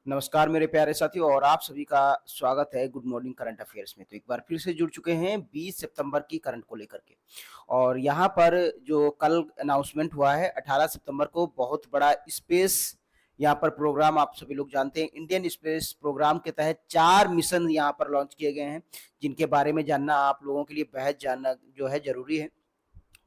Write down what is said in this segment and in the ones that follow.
नमस्कार मेरे प्यारे साथियों और आप सभी का स्वागत है गुड मॉर्निंग करंट अफेयर्स में। तो एक बार फिर से जुड़ चुके हैं 20 सितंबर की करंट को लेकर के। और यहाँ पर जो कल अनाउंसमेंट हुआ है 18 सितंबर को, बहुत बड़ा स्पेस यहाँ पर प्रोग्राम, आप सभी लोग जानते हैं इंडियन स्पेस प्रोग्राम के तहत 4 मिशन यहाँ पर लॉन्च किए गए हैं, जिनके बारे में जानना आप लोगों के लिए बेहद जानना जो है जरूरी है।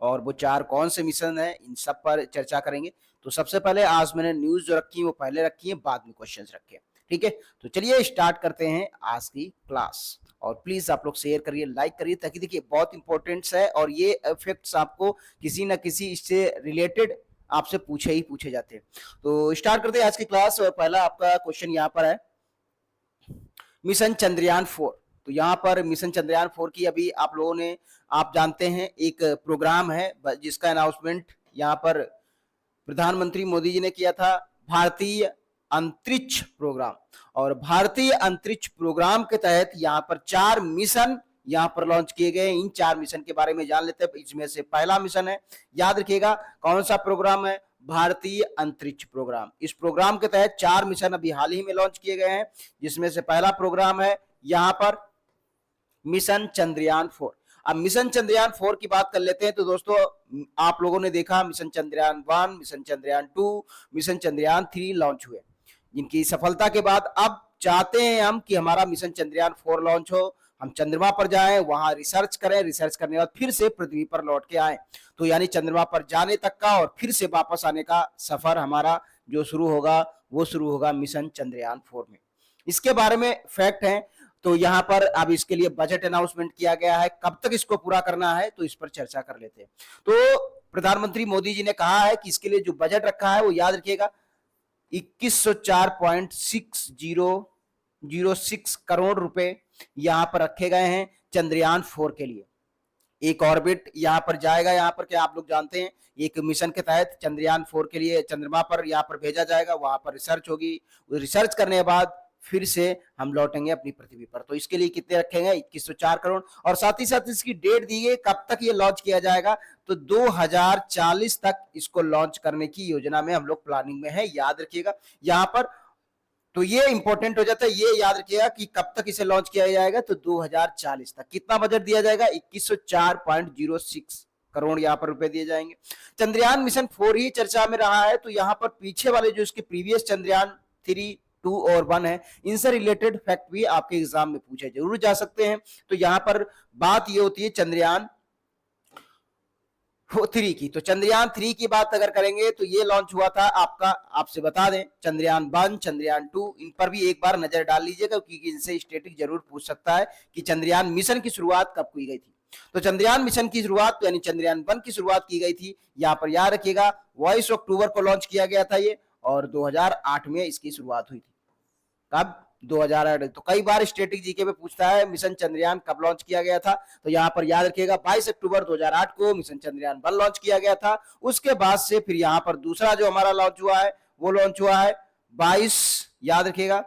और वो 4 कौन से मिशन है, इन सब पर चर्चा करेंगे। तो सबसे पहले आज मैंने न्यूज जो रखी है वो पहले रखी है, बाद में क्वेश्चंस रखे हैं। ठीक है, तो चलिए स्टार्ट करते हैं आज की क्लास। और प्लीज आप लोग शेयर करिए, लाइक करिए, ताकि देखिए बहुत इंपॉर्टेंट है और ये इफेक्ट्स आपको किसी ना किसी इससे रिलेटेड आपसे पूछे जाते हैं। तो स्टार्ट करते हैं आज की क्लास। और पहला आपका क्वेश्चन यहाँ पर है, मिशन चंद्रयान 4। तो यहाँ पर मिशन चंद्रयान 4 की अभी आप लोगों ने, आप जानते हैं एक प्रोग्राम है जिसका अनाउंसमेंट यहाँ पर प्रधानमंत्री मोदी जी ने किया था, भारतीय अंतरिक्ष प्रोग्राम। और भारतीय अंतरिक्ष प्रोग्राम के तहत यहाँ पर 4 मिशन यहाँ पर लॉन्च किए गए। इन 4 मिशन के बारे में जान लेते हैं। इसमें से पहला मिशन है, याद रखिएगा कौन सा प्रोग्राम है, भारतीय अंतरिक्ष प्रोग्राम। इस प्रोग्राम के तहत 4 मिशन अभी हाल ही में लॉन्च किए गए हैं, जिसमें से पहला प्रोग्राम है यहाँ पर मिशन चंद्रयान 4। अब मिशन चंद्रयान 4 की बात कर लेते हैं। तो दोस्तों आप लोगों ने देखा mission Chandrayaan 1, mission Chandrayaan 2, mission Chandrayaan 3 launch हुए, जिनकी सफलता के बाद अब चाहते हैं हम कि हमारा मिशन चंद्रयान 4 लॉन्च हो, हम चंद्रमा पर जाएं, वहां रिसर्च करें, रिसर्च करने के बाद फिर से पृथ्वी पर लौट के आए। तो यानी चंद्रमा पर जाने तक का और फिर से वापस आने का सफर हमारा जो शुरू होगा वो शुरू होगा मिशन चंद्रयान 4 में। इसके बारे में फैक्ट है। तो यहाँ पर अब इसके लिए बजट अनाउंसमेंट किया गया है, कब तक इसको पूरा करना है तो इस पर चर्चा कर लेते हैं। तो प्रधानमंत्री मोदी जी ने कहा है कि इसके लिए जो बजट रखा है वो याद रखिएगा 2104.6006 करोड़ रुपए यहाँ पर रखे गए हैं चंद्रयान 4 के लिए। एक ऑर्बिट यहाँ पर जाएगा, यहाँ पर क्या आप लोग जानते हैं, एक मिशन के तहत चंद्रयान 4 के लिए चंद्रमा पर यहाँ पर भेजा जाएगा, वहां पर रिसर्च होगी, रिसर्च करने के बाद फिर से हम लौटेंगे अपनी पृथ्वी पर। तो इसके लिए कितने रखेंगे, 2104 करोड़। और साथ ही साथ इसकी डेट दी गई कब तक ये लॉन्च किया जाएगा, तो 2040 तक इसको लॉन्च करने की योजना में हम लोग प्लानिंग में है, याद रखिएगा यहाँ पर। तो ये इंपॉर्टेंट हो जाता है, ये याद रखिएगा कि कब तक इसे लॉन्च किया जाएगा, तो 2040 तक। कितना बजट दिया जाएगा, 2104.06 करोड़ यहाँ पर रुपए दिए जाएंगे। चंद्रयान मिशन 4 ही चर्चा में रहा है। तो यहाँ पर पीछे वाले जो इसके प्रीवियस चंद्रयान 3, 2 और 1 है, इनसे रिलेटेड फैक्ट भी आपके एग्जाम में पूछे जरूर जा सकते हैं। तो यहाँ पर बात ये होती है चंद्रयान 3 की। तो चंद्रयान 3 की बात अगर करेंगे तो ये लॉन्च हुआ था आपका, आपसे बता दें, चंद्रयान 1, चंद्रयान 2, इन पर भी एक बार नजर डाल लीजिएगा, क्योंकि इनसे स्टैटिक जरूर पूछ सकता है कि चंद्रयान मिशन की शुरुआत कब की गई थी। तो चंद्रयान मिशन की शुरुआत यानी चंद्रयान 1 की शुरुआत की गई थी, यहाँ पर याद रखिएगा 22 अक्टूबर को लॉन्च किया गया था ये, और 2008 में इसकी शुरुआत हुई थी। कब, 2008। तो कई बार स्टैटिक जीके में पूछता है मिशन चंद्रयान कब लॉन्च किया गया था, तो यहाँ पर याद रखिएगा 22 अक्टूबर 2008 को मिशन चंद्रयान 1 लॉन्च किया गया था। उसके बाद से फिर यहाँ पर दूसरा जो हमारा लॉन्च हुआ है वो लॉन्च हुआ है 22, याद रखिएगा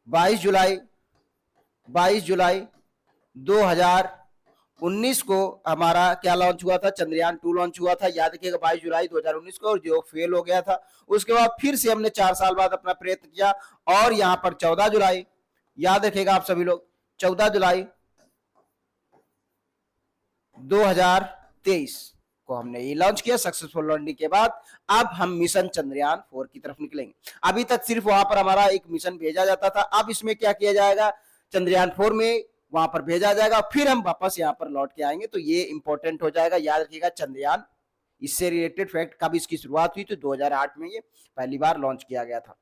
22 जुलाई 2019 को हमारा क्या लॉन्च हुआ था, चंद्रयान 2 लॉन्च हुआ था, याद रखिएगा 22 जुलाई 2019 को, और जो फेल हो गया था। उसके बाद फिर से हमने 4 साल बाद अपना प्रयत्न किया, और यहां पर 14 जुलाई, याद रखिएगा आप सभी लोग, 14 जुलाई 2023 को हमने ये लॉन्च किया। सक्सेसफुल लॉन्चिंग के बाद अब हम मिशन चंद्रयान 4 की तरफ निकलेंगे। अभी तक सिर्फ वहां पर हमारा एक मिशन भेजा जाता था, अब इसमें क्या किया जाएगा, चंद्रयान 4 में वहां पर भेजा जाएगा, फिर हम वापस यहाँ पर लौट के आएंगे। तो ये इंपॉर्टेंट हो जाएगा, याद रखिएगा चंद्रयान, इससे रिलेटेड फैक्ट, कब इसकी शुरुआत हुई, तो 2008 में ये पहली बार लॉन्च किया गया था।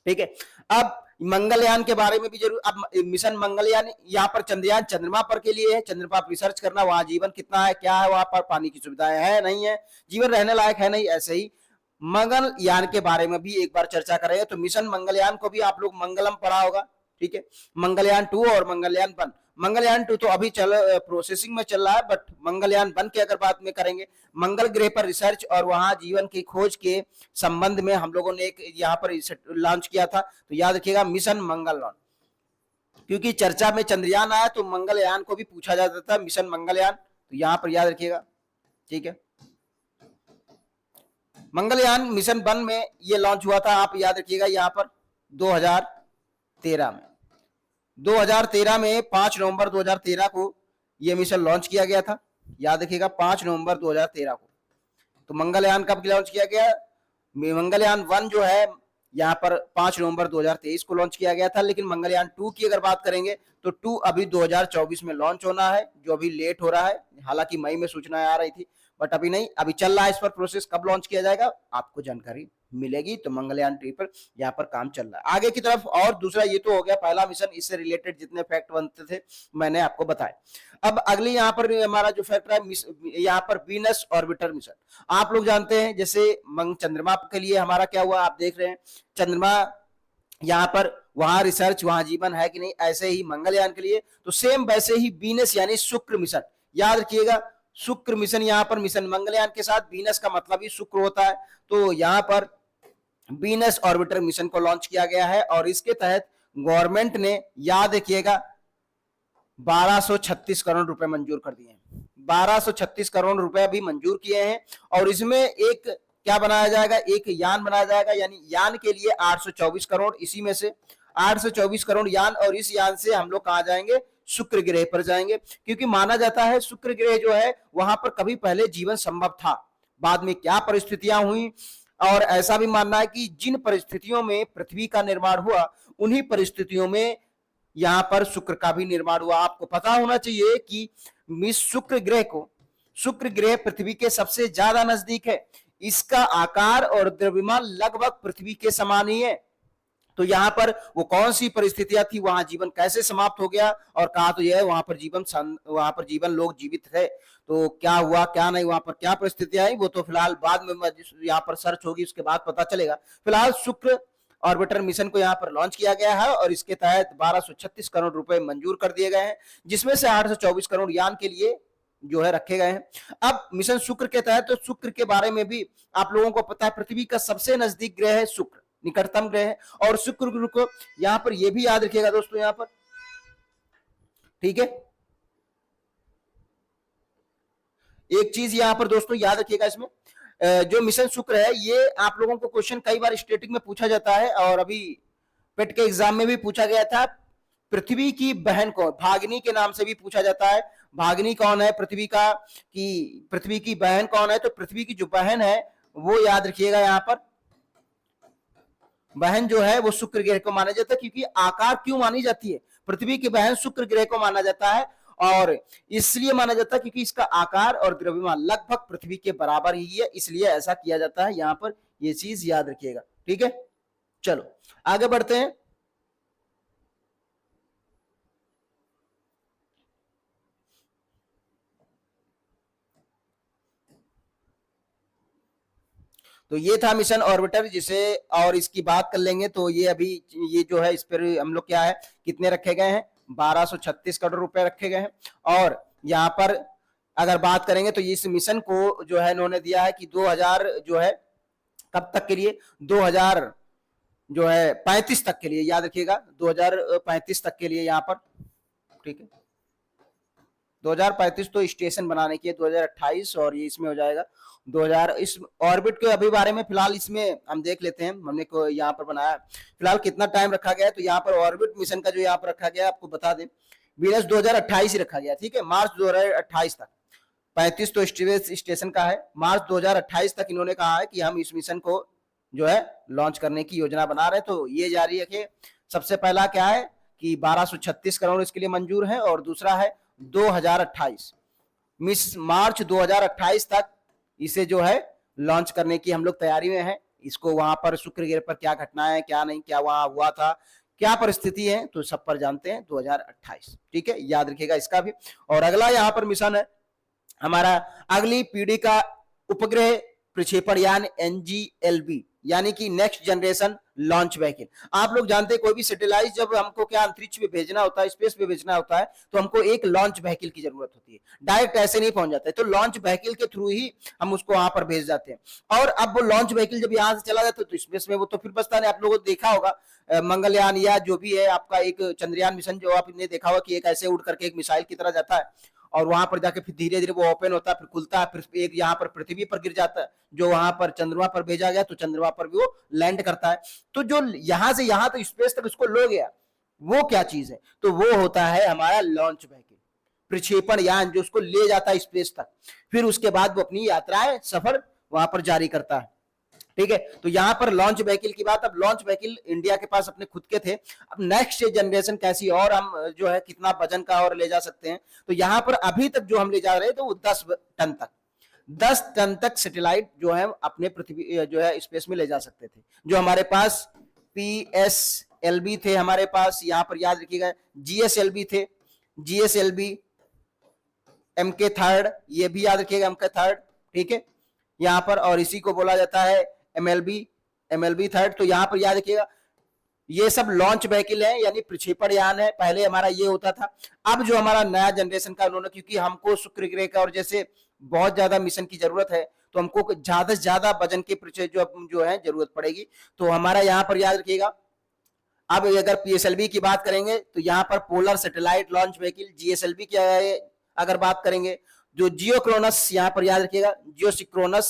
ठीक है, अब मंगलयान के बारे में भी जरूर। अब मिशन मंगलयान यहाँ पर चंद्रयान चंद्रमा पर के लिए है, चंद्रमा पर रिसर्च करना, वहां जीवन कितना है, क्या है, वहां पर पानी की सुविधाएं है नहीं है, जीवन रहने लायक है नहीं। ऐसे ही मंगलयान के बारे में भी एक बार चर्चा करेंगे। तो मिशन मंगलयान को भी आप लोग मंगलम पढ़ा होगा, ठीक है। मंगलयान 2 और मंगलयान 1। मंगलयान 2 तो अभी प्रोसेसिंग में चल रहा है, बट मंगलयान 1 की अगर बात में करेंगे, मंगल ग्रह पर रिसर्च और वहां जीवन की खोज के संबंध में हम लोगों ने एक यहाँ पर लॉन्च किया था। तो याद रखिएगा मिशन मंगल लॉन्च, क्योंकि चर्चा में चंद्रयान आया तो मंगलयान को भी पूछा जाता था, मिशन मंगलयान। तो यहाँ पर याद रखिएगा, ठीक है। मंगलयान मिशन 1 में ये लॉन्च हुआ था, आप याद रखिएगा यहाँ पर 2013 में। 2013 में 5 नवंबर 2013 को ये मिशन लॉन्च किया गया था, याद रखिएगा 5 नवंबर 2013 को। तो मंगलयान कब लॉन्च किया गया? मंगलयान 1 जो है यहाँ पर 5 नवंबर 2023 को लॉन्च किया गया था, लेकिन मंगलयान 2 की अगर बात करेंगे तो 2 अभी 2024 में लॉन्च होना है, जो अभी लेट हो रहा है। हालांकि मई में सूचना आ रही थी, बट अभी नहीं, अभी चल रहा है इस पर प्रोसेस। कब लॉन्च किया जाएगा आपको जानकारी मिलेगी। तो मंगलयान 3 पर यहाँ पर काम चल रहा है आगे की तरफ। और दूसरा ये तो हो गया पहला मिशन, इससे रिलेटेड जितने फैक्ट बनते थे मैंने आपको बताए। अब अगली यहाँ पर हमारा जो फैक्ट है यहाँ पर वीनस ऑर्बिटर मिशन। आप लोग जानते हैं जैसे चंद्रमा के लिए हमारा क्या हुआ, आप देख रहे हैं चंद्रमा यहाँ पर वहां रिसर्च, वहां जीवन है कि नहीं, ऐसे ही मंगलयान के लिए तो सेम वैसे ही वीनस यानी शुक्र मिशन, याद रखिएगा शुक्र मिशन। यहाँ पर मिशन मंगलयान के साथ वीनस का मतलब ही शुक्र होता है, तो यहाँ पर वीनस ऑर्बिटर मिशन को लॉन्च किया गया है। और इसके तहत गवर्नमेंट ने, याद रखिएगा, 1236 करोड़ रुपए मंजूर कर दिए हैं। 1236 करोड़ रुपए अभी मंजूर किए हैं। और इसमें एक क्या बनाया जाएगा, एक यान बनाया जाएगा, यानी यान के लिए 824 करोड़, इसी में से 824 करोड़ यान। और इस यान से हम लोग कहां जाएंगे, शुक्र ग्रह पर जाएंगे, क्योंकि माना जाता है शुक्र ग्रह जो है वहां पर कभी पहले जीवन संभव था, बाद में क्या परिस्थितियां हुई। और ऐसा भी मानना है कि जिन परिस्थितियों में पृथ्वी का निर्माण हुआ, उन्हीं परिस्थितियों में यहां पर शुक्र का भी निर्माण हुआ। आपको पता होना चाहिए कि शुक्र ग्रह को, शुक्र ग्रह पृथ्वी के सबसे ज्यादा नजदीक है। इसका आकार और द्रव्यमान लगभग पृथ्वी के समान ही है। तो यहाँ पर वो कौन सी परिस्थितियां थी, वहां जीवन कैसे समाप्त हो गया, और कहा तो यह वहां पर जीवन लोग जीवित थे, तो क्या हुआ क्या नहीं, वहां पर क्या परिस्थितियां आई, वो तो फिलहाल बाद में यहाँ पर सर्च होगी, उसके बाद पता चलेगा। फिलहाल शुक्र ऑर्बिटर मिशन को यहाँ पर लॉन्च किया गया है और इसके तहत 1236 करोड़ रुपए मंजूर कर दिए गए हैं, जिसमें से 824 करोड़ यान के लिए जो है रखे गए हैं। अब मिशन शुक्र के तहत, तो शुक्र के बारे में भी आप लोगों को पता है, पृथ्वी का सबसे नजदीक ग्रह है शुक्र, निकटतम ग्रह है। और शुक्र ग्रह को यहां पर यह भी याद रखिएगा दोस्तों, यहां पर ठीक है, एक चीज यहां पर दोस्तों याद रखिएगा, इसमें जो मिशन शुक्र है, ये आप लोगों को क्वेश्चन कई बार स्टैटिक में पूछा जाता है, और अभी पेट के एग्जाम में भी पूछा गया था। पृथ्वी की बहन कौन, भागिनी के नाम से भी पूछा जाता है। भागिनी कौन है पृथ्वी का, कि पृथ्वी की बहन कौन है, तो पृथ्वी की जो बहन है वो याद रखिएगा, यहां पर बहन जो है वो शुक्र ग्रह को माना जाता है। क्योंकि आकार क्यों मानी जाती है, पृथ्वी की बहन शुक्र ग्रह को माना जाता है, और इसलिए माना जाता है क्योंकि इसका आकार और द्रव्यमान लगभग पृथ्वी के बराबर ही है, इसलिए ऐसा किया जाता है। यहां पर ये चीज याद रखिएगा, ठीक है। चलो आगे बढ़ते हैं। तो ये था मिशन ऑर्बिटर, जिसे और इसकी बात कर लेंगे तो ये अभी ये जो है इस पर हम लोग क्या है, कितने रखे गए हैं, 1236 करोड़ रुपए रखे गए हैं। और यहाँ पर अगर बात करेंगे तो इस मिशन को जो है इन्होंने दिया है कि 2000 जो है कब तक के लिए, 2000 जो है 35 तक के लिए, याद रखिएगा 2035 तक के लिए यहाँ पर, ठीक है। 2035 तो स्टेशन बनाने की है, 2028 और ये इसमें हो जाएगा 2000। इस ऑर्बिट के अभी बारे में फिलहाल इसमें हम देख लेते हैं, हमने को यहाँ पर बनाया फिलहाल कितना टाइम रखा गया है। तो यहाँ पर ऑर्बिट मिशन का जो यहाँ पर रखा गया आपको बता दें, वीनस 2028 ही रखा गया, ठीक है, मार्च 2028 तक। 35 तो स्टेशन का है, मार्च 2028 तक इन्होंने कहा है कि हम इस मिशन को जो है लॉन्च करने की योजना बना रहे हैं। तो ये जारी रखे। सबसे पहला क्या है कि 1236 करोड़ इसके लिए मंजूर है, और दूसरा है 2028 मार्च 2028 तक इसे जो है लॉन्च करने की हम लोग तैयारी में हैं। इसको वहां पर शुक्र ग्रह पर क्या घटना है, क्या नहीं, क्या वहां हुआ था, क्या परिस्थिति है, तो सब पर जानते हैं 2028, ठीक है, याद रखिएगा इसका भी। और अगला यहाँ पर मिशन है हमारा अगली पीढ़ी का उपग्रह प्रक्षेपण यान NGLV, यानी कि नेक्स्ट जनरेशन लॉन्च व्हीकल। आप लोग जानते हैं कोई भी सैटेलाइट जब हमको क्या अंतरिक्ष में भेजना होता है, स्पेस में भेजना होता है, तो हमको एक लॉन्च व्हीकल की जरूरत होती है, डायरेक्ट ऐसे नहीं पहुंच जाता है, तो लॉन्च व्हीकल के थ्रू ही हम उसको वहां पर भेज जाते हैं। और अब वो लॉन्च व्हीकल जब यहाँ से चला जाता है तो स्पेस में वो तो फिर बचता नहीं। आप लोगों ने देखा होगा मंगलयान या जो भी है आपका एक चंद्रयान मिशन, जो आपने देखा होगा कि एक ऐसे उड़ करके एक मिसाइल की तरह जाता है, और वहां पर जाके फिर धीरे धीरे वो ओपन होता है, फिर खुलता है, फिर एक यहाँ पर पृथ्वी पर गिर जाता है, जो वहां पर चंद्रमा पर भेजा गया तो चंद्रमा पर भी वो लैंड करता है। तो जो यहां से यहां तक स्पेस तक उसको लो गया, वो क्या चीज है, तो वो होता है हमारा लॉन्च व्हीकल, प्रक्षेपण यान, जो उसको ले जाता है स्पेस तक, फिर उसके बाद वो अपनी यात्राएं सफर वहां पर जारी करता है। ठीक है, तो यहां पर लॉन्च व्हीकल की बात। अब लॉन्च व्हीकल इंडिया के पास अपने खुद के थे, अब नेक्स्ट जनरेशन कैसी और हम जो है कितना वजन का और ले जा सकते हैं, तो यहां पर अभी तक जो हम ले जा रहे हैं तो वो 10 टन तक, 10 टन तक सैटेलाइट जो है अपने पृथ्वी जो है स्पेस में ले जा सकते थे। जो हमारे पास PSLV थे, हमारे पास यहाँ पर याद रखिएगा GSLV थे, GSLV MK3, ये भी याद रखिएगा MK3, ठीक है यहाँ पर, और इसी को बोला जाता है MLV3। तो यहाँ पर याद रखिएगा ये सब लॉन्च व्हीकल है, यानी प्रक्षेपण यान है। पहले हमारा ये होता था, अब जो हमारा नया जनरेशन का उन्होंने, क्योंकि हमको शुक्र ग्रह का और जैसे बहुत ज्यादा मिशन की जरूरत है, तो हमको ज्यादा से ज्यादा वजन के जो है जरूरत पड़ेगी। तो हमारा यहाँ पर याद रखिएगा, अब अगर PSLV की बात करेंगे तो यहाँ पर polar satellite launch vehicle, GSLV की अगर बात करेंगे, जो जियोक्रोनस, यहाँ पर याद रखिएगा जियोसिक्रोनस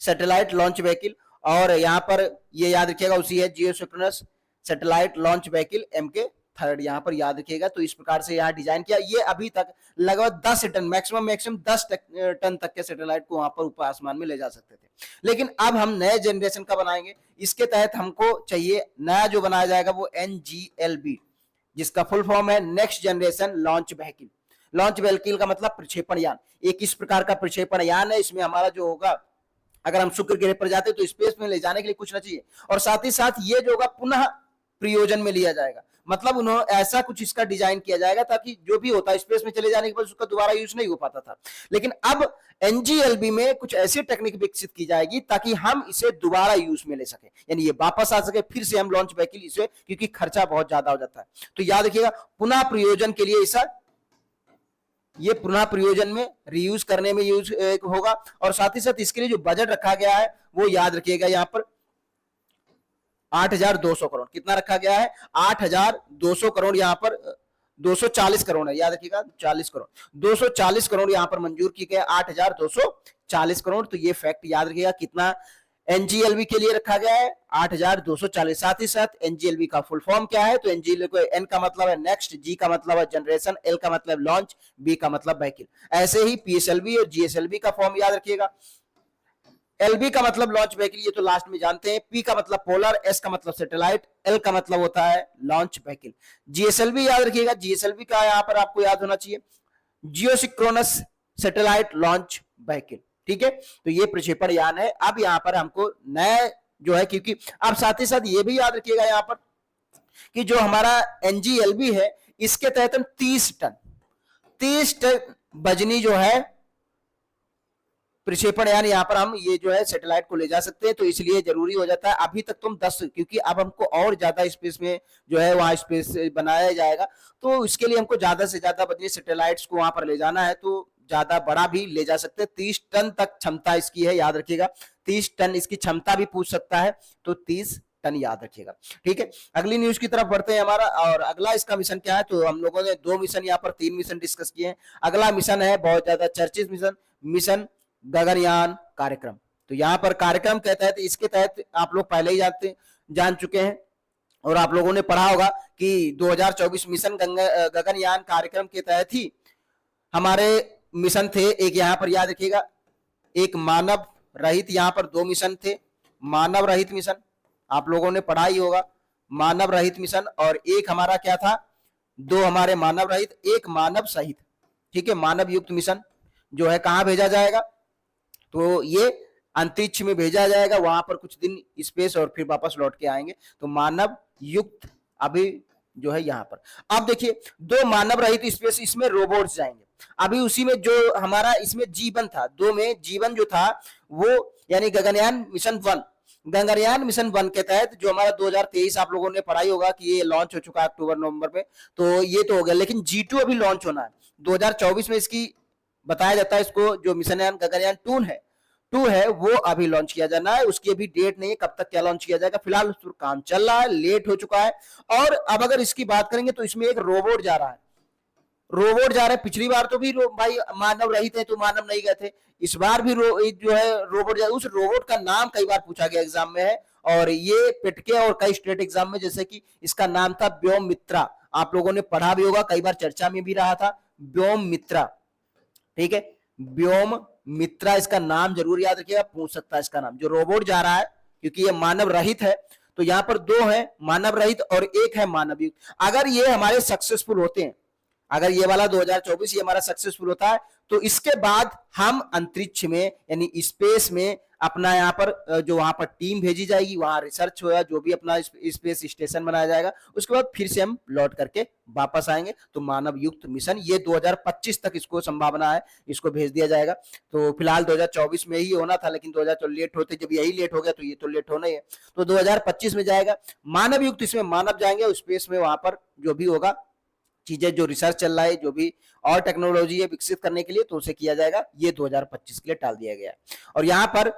सैटेलाइट लॉन्च व्हीकल, और यहाँ पर ये याद रखिएगा उसी है जियोसिक्रोनस सैटेलाइट लॉन्च व्हीकल MK3, यहाँ पर याद रखिएगा। तो इस प्रकार से यहाँ डिजाइन किया। ये अभी तक लगभग 10 टन, मैक्सिमम 10 टन तक के सैटेलाइट को वहां पर ऊपर आसमान में ले जा सकते थे। लेकिन अब हम नए जनरेशन का बनाएंगे, इसके तहत हमको चाहिए नया जो बनाया जाएगा वो NGLV, जिसका फुल फॉर्म है next generation launch vehicle. Launch vehicle का मतलब प्रक्षेपण यान। एक इस प्रकार का प्रक्षेपण यान है, इसमें हमारा जो होगा, अगर हम शुक्र ग्रह पर जाते तो स्पेस में ले जाने के लिए कुछ ना चाहिए, और साथ ही साथ ये जो होगा पुनः प्रयोजन में लिया जाएगा। मतलब उन्होंने ऐसा कुछ इसका डिजाइन किया जाएगा ताकि जो भी होता है स्पेस में चले जाने के बाद उसका दोबारा यूज नहीं हो पाता था। लेकिन अब NGLV में कुछ ऐसी टेक्निक विकसित की जाएगी ताकि हम इसे दोबारा यूज में ले सके, यानी ये वापस आ सके, फिर से हम लॉन्च व्हीकल इसे, क्योंकि खर्चा बहुत ज्यादा हो जाता है। तो याद रखिएगा पुनः प्रयोजन के लिए ऐसा, ये पुनः प्रयोजन में रीयूज करने में यूज होगा। और साथ ही साथ इसके लिए जो बजट रखा गया है वो याद रखिएगा यहाँ पर 8,200 करोड़। कितना रखा गया है? 8,200 करोड़। यहाँ पर 240 करोड़ है, याद रखिएगा 40 करोड़, 240 करोड़ यहाँ पर मंजूर की गए, 8,240 करोड़। तो ये फैक्ट याद रखिएगा कितना NGLV के लिए रखा गया है, 8,240। साथ ही साथ NGLV का फुल फॉर्म क्या है, तो NGLV को N का मतलब है नेक्स्ट, G का मतलब है जनरेशन, L का मतलब लॉन्च, B का मतलब व्हीकल। ऐसे ही PSLV और GSLV का फॉर्म याद रखिएगा। LV का मतलब लॉन्च व्हीकल, ये तो लास्ट में जानते हैं। P का मतलब पोलर, S का मतलब सैटेलाइट, L का मतलब होता है लॉन्च व्हीकल। GSLV याद रखिएगा, GSLV का यहाँ पर आपको याद होना चाहिए जियोसिक्रोनस सैटेलाइट लॉन्च व्हीकल। ठीक है, तो ये प्रक्षेपण यान है। अब यहाँ पर हमको नया जो है, क्योंकि अब साथ ही साथ ये भी याद रखिएगा यहाँ पर कि जो हमारा NGLV है, इसके तहत हम 30 टन वजनी जो है प्रक्षेपण यान यहाँ पर हम ये जो है सैटेलाइट को ले जा सकते हैं। तो इसलिए जरूरी हो जाता है, अभी तक तो हम 10, क्योंकि अब हमको और ज्यादा स्पेस में जो है वहां स्पेस बनाया जाएगा, तो इसके लिए हमको ज्यादा से ज्यादा वजनी सैटेलाइट्स को वहां पर ले जाना है, तो ज्यादा बड़ा भी ले जा सकते हैं। 30 टन तक क्षमता इसकी है, याद रखिएगा 30 टन इसकी क्षमता भी पूछ सकता है, तो 30 टन याद रखिएगा। ठीक है, अगली न्यूज की तरफ बढ़ते हैं हमारा। और अगला इसका मिशन क्या है, तो हम लोगों ने 2 मिशन यहाँ पर 3 मिशन डिस्कस किए हैं। अगला मिशन है बहुत ज्यादा चर्चित मिशन गगनयान कार्यक्रम। तो यहाँ पर कार्यक्रम के तहत, इसके तहत आप लोग पहले ही जान चुके हैं और आप लोगों ने पढ़ा होगा कि 2024 मिशन गगनयान कार्यक्रम के तहत ही हमारे मिशन थे। एक यहाँ पर याद रखिएगा, एक मानव रहित, यहाँ पर 2 मिशन थे। मानव रहित मिशन आप लोगों ने पढ़ा ही होगा, मानव रहित मिशन, और एक हमारा क्या था, 2 हमारे मानव रहित, एक मानव सहित। ठीक है, मानव युक्त मिशन जो है कहाँ भेजा जाएगा, तो ये अंतरिक्ष में भेजा जाएगा, वहां पर कुछ दिन स्पेस और फिर वापस लौट के आएंगे। तो मानव युक्त अभी जो है यहाँ पर। अब देखिए 2 मानव रहित स्पेस, इसमें रोबोट्स जाएंगे। अभी उसी में जो हमारा इसमें जीवन था, 2 में जीवन जो था वो, यानी गगनयान मिशन 1, गगनयान मिशन 1 के तहत जो हमारा 2023 आप लोगों ने पढ़ाई होगा कि ये लॉन्च हो चुका है अक्टूबर नवंबर में, तो ये तो हो गया। लेकिन G2 अभी लॉन्च होना है 2024 में, इसकी बताया जाता है इसको, जो मिशन गगनयान 2 है वो अभी लॉन्च किया जाना है। उसकी अभी डेट नहीं है कब तक क्या लॉन्च किया जाएगा, फिलहाल उस पर काम चल रहा है, लेट हो चुका है। और अब अगर इसकी बात करेंगे तो इसमें एक रोबोट जा रहा है, रोबोट जा रहे हैं। पिछली बार तो भी भाई मानव रहित है तो मानव नहीं गए थे, इस बार भी जो है रोबोट जा, उस रोबोट का नाम कई बार पूछा गया एग्जाम में है, और ये पिटके और कई स्टेट एग्जाम में, जैसे कि इसका नाम था व्योम मित्रा, आप लोगों ने पढ़ा भी होगा, कई बार चर्चा में भी रहा था, व्योम मित्रा। ठीक है, व्योम मित्रा इसका नाम जरूर याद रखिएगा, पूछ सकता है इसका नाम। जो रोबोट जा रहा है, क्योंकि ये मानव रहित है, तो यहां पर दो है मानव रहित और एक है मानव युक्त। अगर ये हमारे सक्सेसफुल होते हैं, अगर ये वाला 2024 ये हमारा सक्सेसफुल होता है, तो इसके बाद हम अंतरिक्ष में यानी स्पेस में अपना यहाँ पर जो वहां पर टीम भेजी जाएगी, वहां रिसर्च होगा, जो भी अपना स्पेस स्टेशन बनाया जाएगा, उसके बाद फिर से हम लौट करके वापस आएंगे। तो मानव युक्त मिशन ये 2025 तक इसको संभावना है, इसको भेज दिया जाएगा। तो फिलहाल 2024 में ही होना था, लेकिन 2024 लेट होते, जब यही लेट हो गया तो ये तो लेट होना ही है, तो 2025 में जाएगा मानव युक्त। इसमें मानव जाएंगे स्पेस में, वहां पर जो भी होगा चीजें, जो रिसर्च चल रहा है, जो भी और टेक्नोलॉजी है विकसित करने के लिए, तो उसे किया जाएगा। ये 2025 के लिए टाल दिया गया है। और यहाँ पर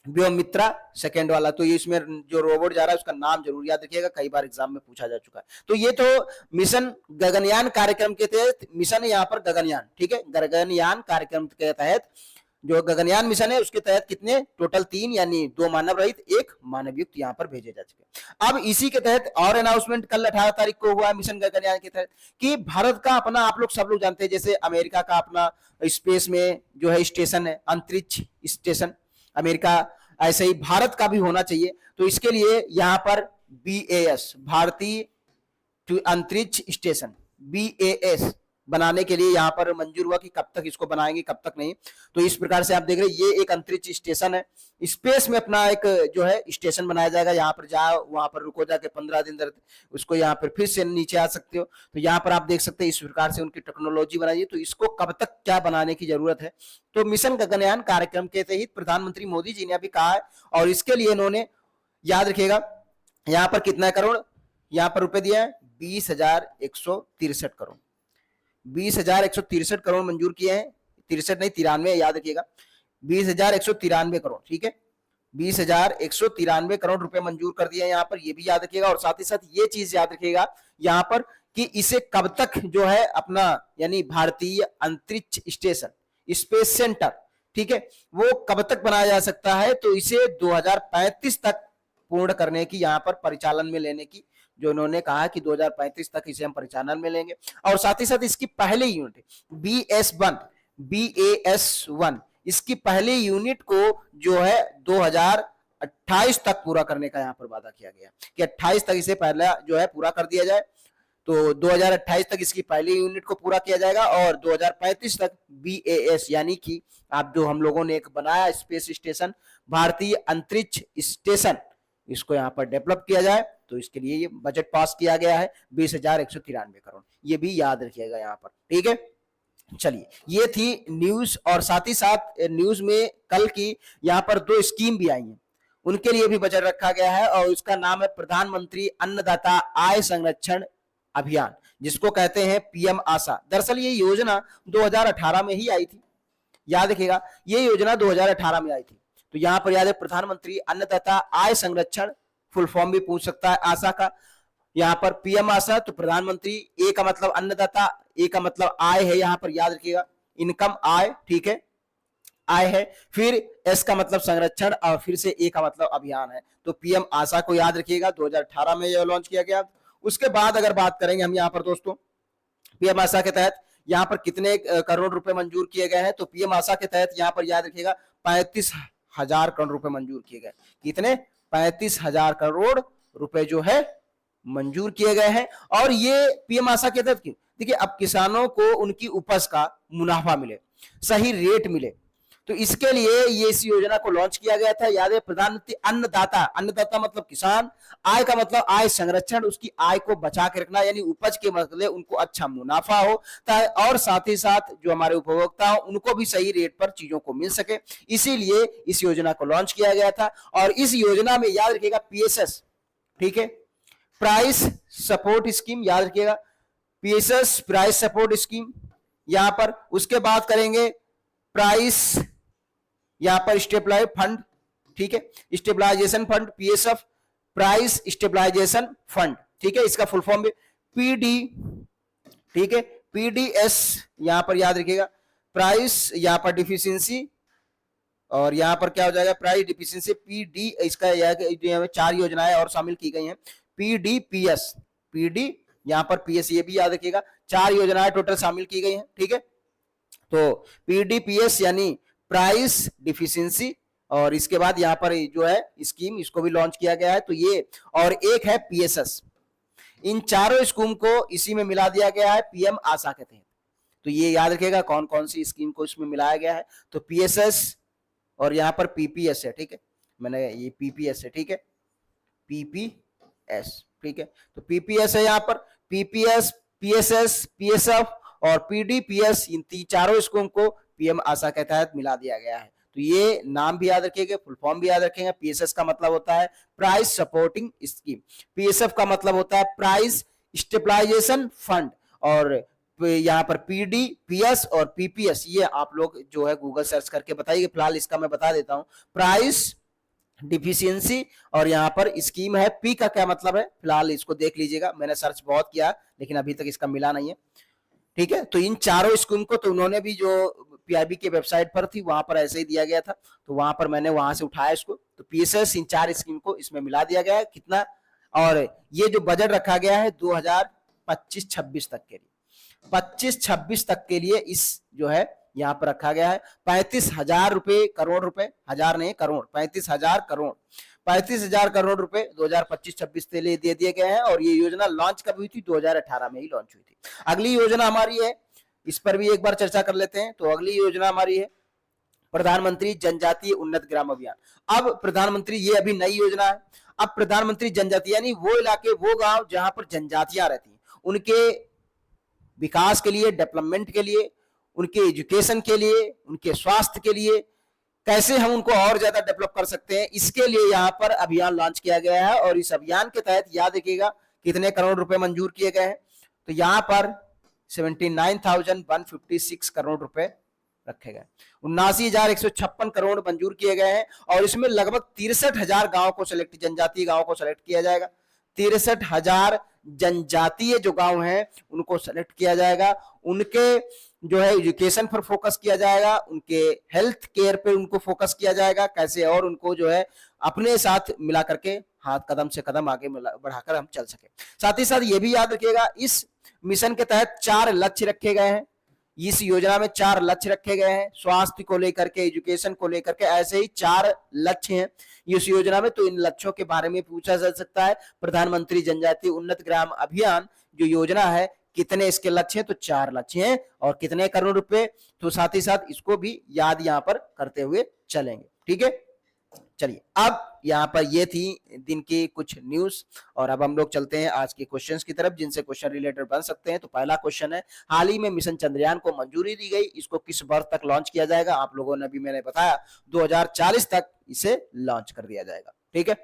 व्योमित्रा सेकेंड वाला, तो ये इसमें जो रोबोट जा रहा है उसका नाम जरूर याद रखिएगा, कई बार एग्जाम में पूछा जा चुका है। तो ये तो मिशन गगनयान कार्यक्रम के तहत मिशन है यहाँ पर गगनयान। ठीक है, गगनयान कार्यक्रम के तहत जो गगनयान मिशन है उसके तहत कितने टोटल 3, यानी 2 मानव रहित 1 मानव युक्त यहाँ पर भेजे जा चुके। अब इसी के तहत और अनाउंसमेंट कल 18 तारीख को हुआ मिशन गगनयान के तहत कि भारत का अपना, आप लोग सब लोग जानते हैं, जैसे अमेरिका का अपना स्पेस में जो है स्टेशन है, अंतरिक्ष स्टेशन अमेरिका, ऐसे ही भारत का भी होना चाहिए। तो इसके लिए यहाँ पर BAS भारतीय अंतरिक्ष स्टेशन BAS बनाने के लिए यहाँ पर मंजूर हुआ कि कब तक इसको बनाएंगे कब तक नहीं। तो इस प्रकार से आप देख रहे हैं ये एक अंतरिक्ष स्टेशन है, स्पेस में अपना एक जो है स्टेशन बनाया जाएगा। यहाँ पर जाओ, वहां पर रुको, जाके 15 दिन उसको यहाँ पर फिर से नीचे आ सकते हो। तो यहाँ पर आप देख सकते हैं इस प्रकार से उनकी टेक्नोलॉजी बनाई है। तो इसको कब तक क्या बनाने की जरूरत है, तो मिशन गगनयान कार्यक्रम के तहत प्रधानमंत्री मोदी जी ने अभी कहा है, और इसके लिए इन्होंने याद रखिएगा यहाँ पर कितना करोड़ यहाँ पर रुपए दिया है, 20,163 करोड़, 20,163 करोड़ मंजूर किए हैं, 63 नहीं 93 याद रखिएगा, 20,193 करोड़। ठीक है, 20,193 करोड़ रुपए मंजूर कर दिए यहाँ पर, ये भी याद रखिएगा। और साथ ही साथ ये चीज याद रखिएगा यहाँ पर कि इसे कब तक जो है अपना, यानी भारतीय अंतरिक्ष स्टेशन स्पेस सेंटर, ठीक है, वो कब तक बनाया जा सकता है, तो इसे 2035 तक पूर्ण करने की, यहाँ पर परिचालन में लेने की जो उन्होंने कहा कि 2035 तक इसे हम परिचालन में लेंगे। और साथ ही साथ इसकी पहले यूनिट BAS1 इसकी पहली यूनिट को जो है 2028 तक पूरा करने का यहाँ पर वादा किया गया कि 28 तक इसे पहला जो है पूरा कर दिया जाए। तो 2028 तक इसकी पहली यूनिट को पूरा किया जाएगा और 2035 तक BAS यानी कि आप जो हम लोगों ने एक बनाया स्पेस स्टेशन भारतीय अंतरिक्ष स्टेशन, इसको यहाँ पर डेवलप किया जाए। तो इसके लिए ये बजट पास किया गया है 20,193 करोड़, ये भी याद रखिएगा यहाँ पर। ठीक है, चलिए ये थी न्यूज। और साथ ही साथ न्यूज में कल की यहाँ पर 2 स्कीम भी आई हैं, उनके लिए भी बजट रखा गया है, और उसका नाम है प्रधानमंत्री अन्नदाता आय संरक्षण अभियान, जिसको कहते हैं PM आशा। दरअसल ये योजना 2018 में ही आई थी, याद रखिएगा ये योजना 2018 में आई थी। तो यहाँ पर याद है प्रधानमंत्री अन्नदाता आय संरक्षण, फुल फॉर्म भी पूछ सकता है आशा का। यहाँ पर PM आशा, तो प्रधानमंत्री, ए का मतलब अन्नदाता, ए का मतलब आय है, यहाँ पर याद रखिएगा इनकम आय, ठीक है, आय है, फिर एस का मतलब संरक्षण, और फिर से ए का मतलब अभियान है। तो PM आशा को याद रखिएगा 2018 में यह लॉन्च किया गया। उसके बाद अगर बात करेंगे हम यहाँ पर दोस्तों PM आशा के तहत यहाँ पर कितने करोड़ रुपए मंजूर किए गए हैं, तो PM आशा के तहत यहाँ पर याद रखिएगा 35,000 करोड़ रुपए मंजूर किए गए। कितने? 35,000 करोड़ रुपए जो है मंजूर किए गए हैं। और ये PM आशा के तहत क्यों? देखिए अब किसानों को उनकी उपज का मुनाफा मिले, सही रेट मिले, तो इसके लिए ये इस योजना को लॉन्च किया गया था। याद है प्रधानमंत्री अन्नदाता, अन्नदाता मतलब किसान, आय का मतलब आय संरक्षण, उसकी आय को बचा के रखना, यानी उपज के मतलब उनको अच्छा मुनाफा हो, और साथ ही साथ जो हमारे उपभोक्ता हो उनको भी सही रेट पर चीजों को मिल सके, इसीलिए इस योजना को लॉन्च किया गया था। और इस योजना में याद रखिएगा PSS, ठीक है, प्राइस सपोर्ट स्कीम, याद रखिएगा PSS प्राइस सपोर्ट स्कीम यहां पर। उसके बाद करेंगे प्राइस, यहां पर स्टेबलाइज फंड, ठीक है, stabilisation fund PSF, price stabilisation fund, ठीक है, इसका फुल फॉर्म भी PD, ठीक है, पीडीएस यहाँ पर याद रखिएगा, प्राइस यहाँ पर डिफिशियंसी, और यहाँ पर क्या हो जाएगा, प्राइस डिफिशियंसी पीडी, इसका यह 4 योजनाएं और शामिल की गई हैं, पीडीपीएस, पीडी यहाँ पर पीएस, ये भी याद रखिएगा, 4 योजनाएं टोटल शामिल की गई हैं, ठीक है। तो पीडीपीएस यानी प्राइस डिफिशियंसी, और इसके बाद यहाँ पर जो है स्कीम, इसको भी लॉन्च किया गया है, तो ये, और एक है पीएसएस। इन चारों स्कीम को इसी में मिला दिया गया है पीएम आशा के तहत। तो ये याद रखिएगा कौन कौन सी स्कीम को इसमें मिलाया गया है, तो पीएसएस और यहाँ पर पीपीएस है, ठीक है, मैंने ये पीपीएस है, ठीक है, पीपीएस, ठीक है। तो पीपीएस है यहाँ पर, पीपीएस, पीएसएस, पीएसएफ और पीडीपीएस, इन चारों स्कीम को पीएम आशा के तहत मिला दिया गया है। तो ये नाम भी याद रखिएगा, फुल फॉर्म भी याद रखेंगे। पीएसएस का मतलब होता है प्राइस सपोर्टिंग स्कीम, पीएसएफ का मतलब होता है प्राइस स्टेबलाइजेशन फंड, और यहाँ पर पीडीपीएस और पीपीएस ये आप लोग जो है गूगल सर्च करके बताइए। फिलहाल इसका मैं बता देता हूं, प्राइस डिफिशियंसी, और यहाँ पर स्कीम है पी का क्या मतलब है, फिलहाल इसको देख लीजिएगा, मैंने सर्च बहुत किया लेकिन अभी तक इसका मिला नहीं है, ठीक है। तो इन चारों स्कीम को तो उन्होंने भी जो पीआईबी के वेबसाइट पर थी वहां पर ऐसे ही दिया गया था, तो वहां पर मैंने वहां से उठाया इसको। तो पीएसएस इन 4 स्कीम को इसमें मिला दिया गया है, कितना, और ये जो बजट रखा गया है 2025-26 तक के लिए, 25-26 तक के लिए इस जो है यहाँ पर रखा गया है 35,000 रुपए, करोड़ रुपए, हजार नहीं करोड़, 35,000 करोड़, 35,000 करोड़ रुपए 2025-26 के लिए दे दिए गए हैं। और ये योजना लॉन्च कब हुई थी, 2018 में ही लॉन्च हुई थी। अगली योजना हमारी है, इस पर भी एक बार चर्चा कर लेते हैं। तो अगली योजना हमारी है प्रधानमंत्री जनजातीय उन्नत ग्राम अभियान। अब प्रधानमंत्री, ये अभी नई योजना है, अब प्रधानमंत्री जनजातीय यानी वो इलाके, वो गांव जहां पर जनजातियां रहती हैं, उनके विकास के लिए, डेवलपमेंट के लिए, उनके एजुकेशन के लिए, उनके स्वास्थ्य के लिए, कैसे हम उनको और ज्यादा डेवलप कर सकते हैं, इसके लिए यहाँ पर अभियान लॉन्च किया गया है। और इस अभियान के तहत याद रखिएगा कितने करोड़ रुपए मंजूर किए गए हैं, तो यहाँ पर 79,156 करोड़ रुपए रखे गए, 79,156 करोड़ मंजूर किए गए हैं। और इसमें लगभग 63,000 गांव को सिलेक्ट, जनजातीय गांव को सिलेक्ट किया जाएगा, 63,000 जनजातीय जो गांव हैं उनको सेलेक्ट किया जाएगा, उनके जो है एजुकेशन पर फोकस किया जाएगा, उनके हेल्थ केयर पे उनको फोकस किया जाएगा, कैसे और उनको जो है अपने साथ मिला करके हाथ कदम से कदम आगे बढ़ाकर हम चल सके। साथ ही साथ ये भी याद रखिएगा इस मिशन के तहत 4 लक्ष्य रखे गए हैं, इस योजना में 4 लक्ष्य रखे गए हैं, स्वास्थ्य को लेकर के, एजुकेशन को लेकर के, ऐसे ही 4 लक्ष्य हैं इस योजना में। तो इन लक्ष्यों के बारे में पूछा जा सकता है, प्रधानमंत्री जनजातीय उन्नत ग्राम अभियान जो योजना है कितने इसके लक्ष्य हैं, तो 4 लक्ष्य हैं, और कितने करोड़ रुपए, तो साथ ही साथ इसको भी याद यहाँ पर करते हुए चलेंगे, ठीक है। चलिए, अब यहाँ पर ये थी दिन की कुछ न्यूज, और अब हम लोग चलते हैं आज के क्वेश्चंस की तरफ, जिनसे क्वेश्चन रिलेटेड बन सकते हैं। तो पहला क्वेश्चन है, हाल ही में मिशन चंद्रयान को मंजूरी दी गई, इसको किस वर्ष तक लॉन्च किया जाएगा? आप लोगों ने भी, मैंने बताया 2040 तक इसे लॉन्च कर दिया जाएगा, ठीक है।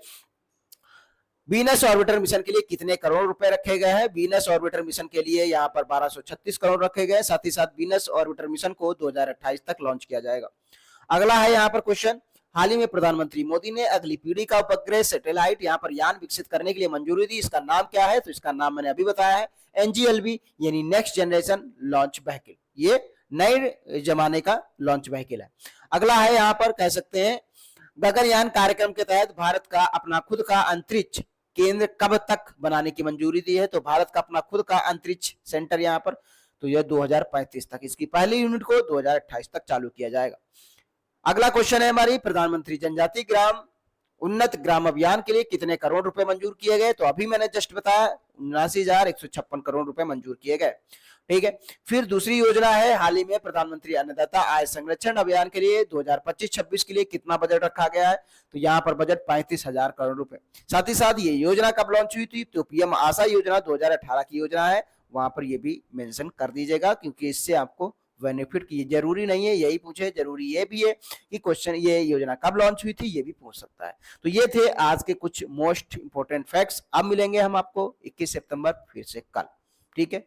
वीनस ऑर्बिटर मिशन के लिए कितने करोड़ रुपए रखे गए हैं? वीनस ऑर्बिटर मिशन के लिए यहाँ पर 1236 करोड़ रखे गए। साथ ही साथ वीनस ऑर्बिटर मिशन को 2028 तक लॉन्च किया जाएगा। अगला है यहाँ पर क्वेश्चन, हाल ही में प्रधानमंत्री मोदी ने अगली पीढ़ी का उपग्रह सैटेलाइट यहाँ पर यान विकसित करने के लिए मंजूरी दी, इसका नाम क्या है? तो इसका नाम मैंने अभी बताया है, एनजीएलवी यानी नेक्स्ट जनरेशन लॉन्च व्हीकल, ये नए जमाने का लॉन्च व्हीकल है। अगला है यहाँ पर कह सकते हैं, गगनयान कार्यक्रम के तहत भारत का अपना खुद का अंतरिक्ष केंद्र कब तक बनाने की मंजूरी दी है? तो भारत का अपना खुद का अंतरिक्ष सेंटर यहाँ पर, तो यह 2035 तक, इसकी पहली यूनिट को 2028 तक चालू किया जाएगा। अगला क्वेश्चन है हमारी, प्रधानमंत्री जनजातीय ग्राम उन्नत ग्राम अभियान के लिए कितने करोड़ रुपए मंजूर किए गए? तो अभी मैंने जस्ट बताया 79,156 करोड़ रुपए मंजूर किए गए, ठीक है। फिर दूसरी योजना है, हाल ही में प्रधानमंत्री अन्नदाता आय संरक्षण अभियान के लिए 2025-26 के लिए कितना बजट रखा गया है? तो यहाँ पर बजट 35,000 करोड़ रुपए। साथ ही साथ ये योजना कब लॉन्च हुई थी? तो पीएम आशा योजना 2018 की योजना है, वहां पर ये भी मेंशन कर दीजिएगा, क्योंकि इससे आपको बेनिफिट की जरूरी नहीं है, यही पूछे, जरूरी ये भी है कि क्वेश्चन ये योजना कब लॉन्च हुई थी, ये भी पूछ सकता है। तो ये थे आज के कुछ मोस्ट इंपोर्टेंट फैक्ट्स। अब मिलेंगे हम आपको 21 सितंबर फिर से कल, ठीक है।